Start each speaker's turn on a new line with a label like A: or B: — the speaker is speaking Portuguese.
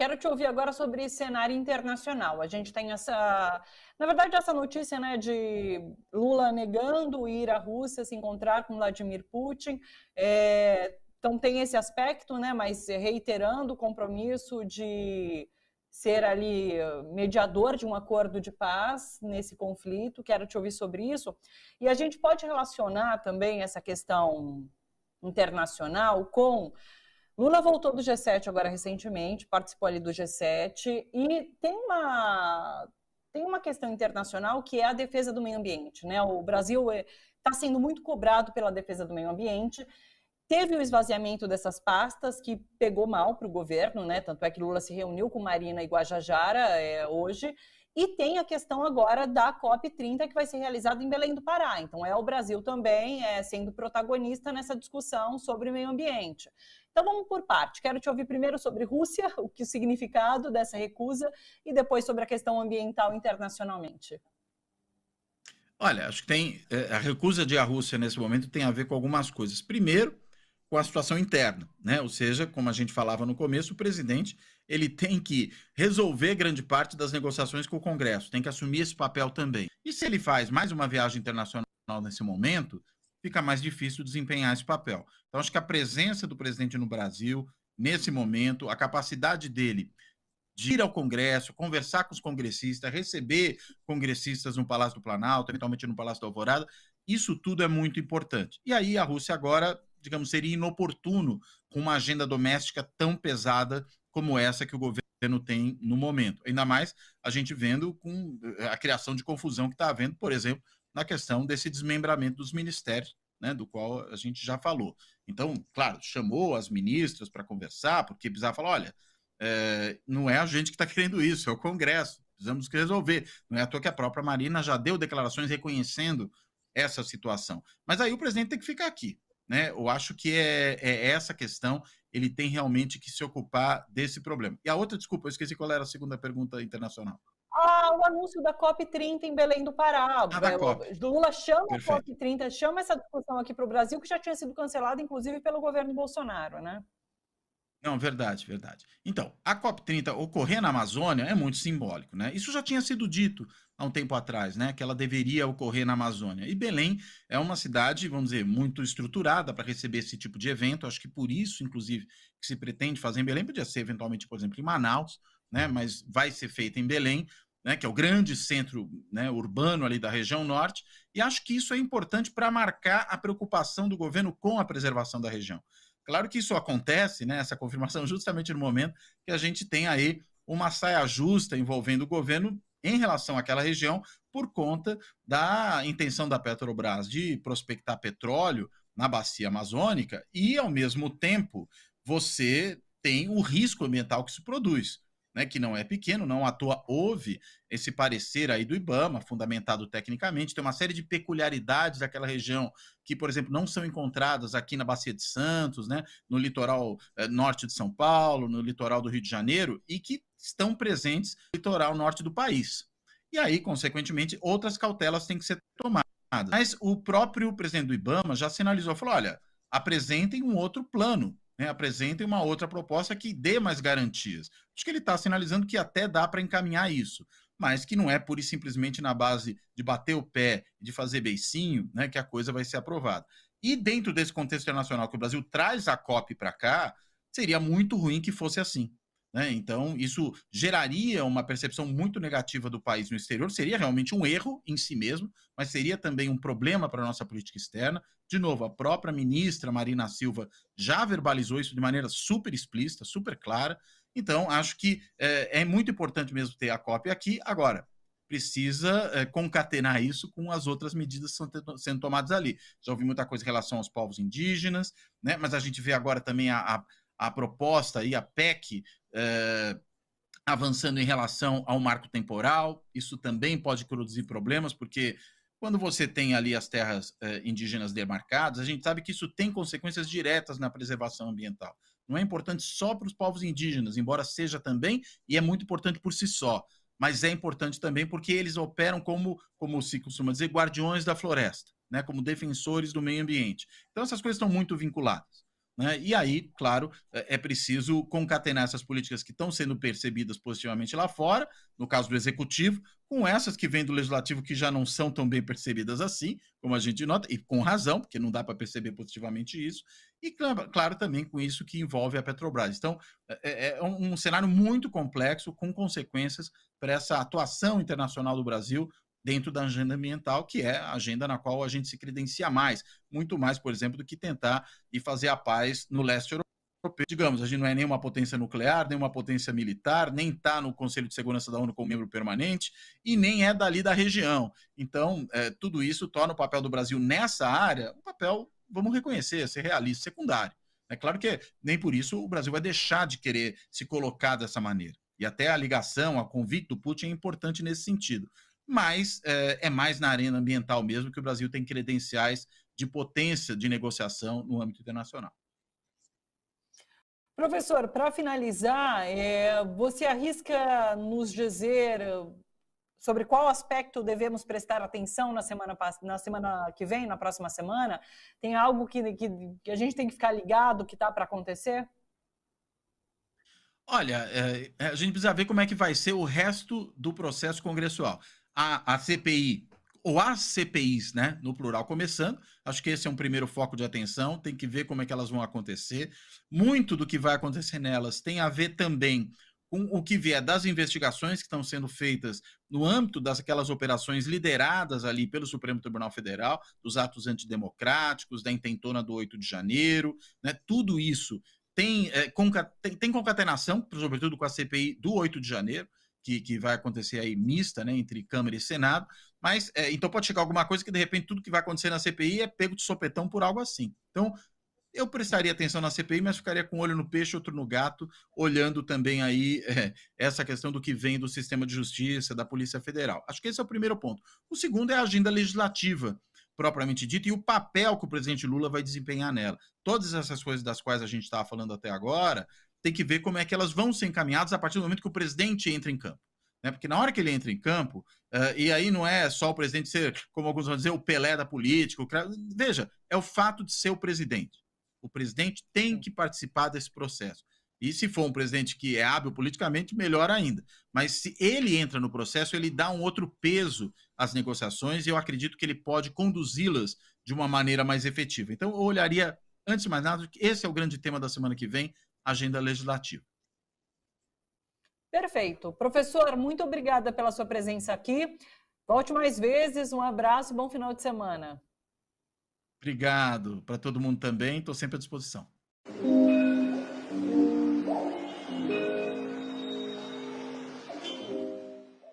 A: Quero te ouvir agora sobre cenário internacional. A gente tem na verdade, essa notícia, né, de Lula negando ir à Rússia se encontrar com Vladimir Putin. Então tem esse aspecto, né, mas reiterando o compromisso de ser ali mediador de um acordo de paz nesse conflito. Quero te ouvir sobre isso. E a gente pode relacionar também essa questão internacional com Lula voltou do G7 agora recentemente, participou ali do G7, e tem uma questão internacional que é a defesa do meio ambiente, né? O Brasil está sendo muito cobrado pela defesa do meio ambiente. Teve o esvaziamento dessas pastas, que pegou mal para o governo, né? Tanto é que Lula se reuniu com Marina e Guajajara hoje. E tem a questão agora da COP30, que vai ser realizada em Belém do Pará. Então, o Brasil também sendo protagonista nessa discussão sobre meio ambiente. Então, vamos por parte. Quero te ouvir primeiro sobre Rússia, o significado dessa recusa, e depois sobre a questão ambiental internacionalmente.
B: Olha, acho que tem a recusa de a Rússia nesse momento tem a ver com algumas coisas. Primeiro, com a situação interna, né? Ou seja, como a gente falava no começo, o presidente ele tem que resolver grande parte das negociações com o Congresso, tem que assumir esse papel também. E se ele faz mais uma viagem internacional nesse momento, fica mais difícil desempenhar esse papel. Então, acho que a presença do presidente no Brasil, nesse momento, a capacidade dele de ir ao Congresso, conversar com os congressistas, receber congressistas no Palácio do Planalto, eventualmente no Palácio da Alvorada, isso tudo é muito importante. E aí a Rússia agora, digamos, seria inoportuno com uma agenda doméstica tão pesada como essa que o governo tem no momento. Ainda mais a gente vendo com a criação de confusão que está havendo, por exemplo, na questão desse desmembramento dos ministérios, né, do qual a gente já falou. Então, claro, chamou as ministras para conversar, porque precisava falar, olha, não é a gente que está querendo isso, é o Congresso, precisamos resolver. Não é à toa que a própria Marina já deu declarações reconhecendo essa situação. Mas aí o presidente tem que ficar aqui, né? Eu acho que é essa questão, ele tem realmente que se ocupar desse problema. E a outra, desculpa, eu esqueci qual era a segunda pergunta internacional.
A: O anúncio da COP30 em Belém do Pará.
B: Da COP.
A: Lula chama
B: Perfeito.
A: a COP30, chama essa discussão aqui para o Brasil, que já tinha sido cancelada, inclusive, pelo governo Bolsonaro, né?
B: Não, verdade, verdade. Então, a COP30 ocorrer na Amazônia é muito simbólico, né? Isso já tinha sido dito há um tempo atrás, né? Que ela deveria ocorrer na Amazônia. E Belém é uma cidade, vamos dizer, muito estruturada para receber esse tipo de evento. Acho que por isso, inclusive, que se pretende fazer em Belém. Podia ser, eventualmente, por exemplo, em Manaus, né? Mas vai ser feita em Belém, né? Que é o grande centro, né, urbano ali da região norte. E acho que isso é importante para marcar a preocupação do governo com a preservação da região. Claro que isso acontece, né, essa confirmação, justamente no momento que a gente tem aí uma saia justa envolvendo o governo em relação àquela região por conta da intenção da Petrobras de prospectar petróleo na bacia amazônica e, ao mesmo tempo, você tem o risco ambiental que isso produz, né, que não é pequeno, não à toa houve esse parecer aí do IBAMA, fundamentado tecnicamente, tem uma série de peculiaridades daquela região que, por exemplo, não são encontradas aqui na Bacia de Santos, né, no litoral norte de São Paulo, no litoral do Rio de Janeiro, e que estão presentes no litoral norte do país. E aí, consequentemente, outras cautelas têm que ser tomadas. Mas o próprio presidente do IBAMA já sinalizou, falou, olha, apresentem um outro plano, né, apresentem uma outra proposta que dê mais garantias. Acho que ele está sinalizando que até dá para encaminhar isso, mas que não é pura e simplesmente na base de bater o pé e de fazer beicinho, né, que a coisa vai ser aprovada. E dentro desse contexto internacional que o Brasil traz a COP para cá, seria muito ruim que fosse assim, né? Então, isso geraria uma percepção muito negativa do país no exterior, seria realmente um erro em si mesmo, mas seria também um problema para a nossa política externa. De novo, a própria ministra Marina Silva já verbalizou isso de maneira super explícita, super clara. Então, acho que é muito importante mesmo ter a COP aqui. Agora, precisa concatenar isso com as outras medidas que estão sendo tomadas ali. Já ouvi muita coisa em relação aos povos indígenas, né? Mas a gente vê agora também a proposta e a PEC avançando em relação ao marco temporal. Isso também pode produzir problemas, porque quando você tem ali as terras indígenas demarcadas, a gente sabe que isso tem consequências diretas na preservação ambiental. Não é importante só para os povos indígenas, embora seja também, e é muito importante por si só, mas é importante também porque eles operam como se costuma dizer, guardiões da floresta, né, como defensores do meio ambiente. Então essas coisas estão muito vinculadas. né? E aí, claro, é preciso concatenar essas políticas que estão sendo percebidas positivamente lá fora, no caso do executivo, com essas que vêm do legislativo que já não são tão bem percebidas assim, como a gente nota, e com razão, porque não dá para perceber positivamente isso, e claro também com isso que envolve a Petrobras. Então, é um cenário muito complexo, com consequências para essa atuação internacional do Brasil dentro da agenda ambiental, que é a agenda na qual a gente se credencia mais, muito mais, por exemplo, do que tentar e fazer a paz no leste europeu. Digamos, a gente não é nenhuma potência nuclear, nem uma potência militar, nem está no Conselho de Segurança da ONU como membro permanente e nem é dali da região. Então, tudo isso torna o papel do Brasil nessa área um papel, vamos reconhecer, ser realista, secundário. É claro que nem por isso o Brasil vai deixar de querer se colocar dessa maneira. E até a ligação, a convite do Putin é importante nesse sentido. Mas é mais na arena ambiental mesmo que o Brasil tem credenciais de potência de negociação no âmbito internacional.
A: Professor, para finalizar, você arrisca nos dizer sobre qual aspecto devemos prestar atenção na semana que vem, na próxima semana? Tem algo que a gente tem que ficar ligado, que está para acontecer?
B: Olha, a gente precisa ver como é que vai ser o resto do processo congressual. A CPI, ou as CPIs, né, no plural, começando. Acho que esse é um primeiro foco de atenção. Tem que ver como é que elas vão acontecer. Muito do que vai acontecer nelas tem a ver também com o que vier das investigações que estão sendo feitas no âmbito daquelas operações lideradas ali pelo Supremo Tribunal Federal, dos atos antidemocráticos, da intentona do 8 de janeiro, né? Tudo isso tem concatenação, sobretudo com a CPI do 8 de janeiro, que vai acontecer aí mista, né, entre Câmara e Senado, mas então pode chegar alguma coisa que de repente tudo que vai acontecer na CPI é pego de sopetão por algo assim. Então eu prestaria atenção na CPI, mas ficaria com um olho no peixe, outro no gato, olhando também aí essa questão do que vem do sistema de justiça, da Polícia Federal. Acho que esse é o primeiro ponto. O segundo é a agenda legislativa, propriamente dita, e o papel que o presidente Lula vai desempenhar nela. Todas essas coisas das quais a gente estava falando até agora, tem que ver como é que elas vão ser encaminhadas a partir do momento que o presidente entra em campo. Né? Porque na hora que ele entra em campo, e aí não é só o presidente ser, como alguns vão dizer, o Pelé da política. Veja, é o fato de ser o presidente. O presidente tem que participar desse processo. E se for um presidente que é hábil politicamente, melhor ainda. Mas se ele entra no processo, ele dá um outro peso às negociações e eu acredito que ele pode conduzi-las de uma maneira mais efetiva. Então, eu olharia, antes de mais nada, que esse é o grande tema da semana que vem, agenda legislativa.
A: Perfeito. Professor, muito obrigada pela sua presença aqui. Volte mais vezes, um abraço, bom final de semana.
B: Obrigado para todo mundo também, estou sempre à disposição.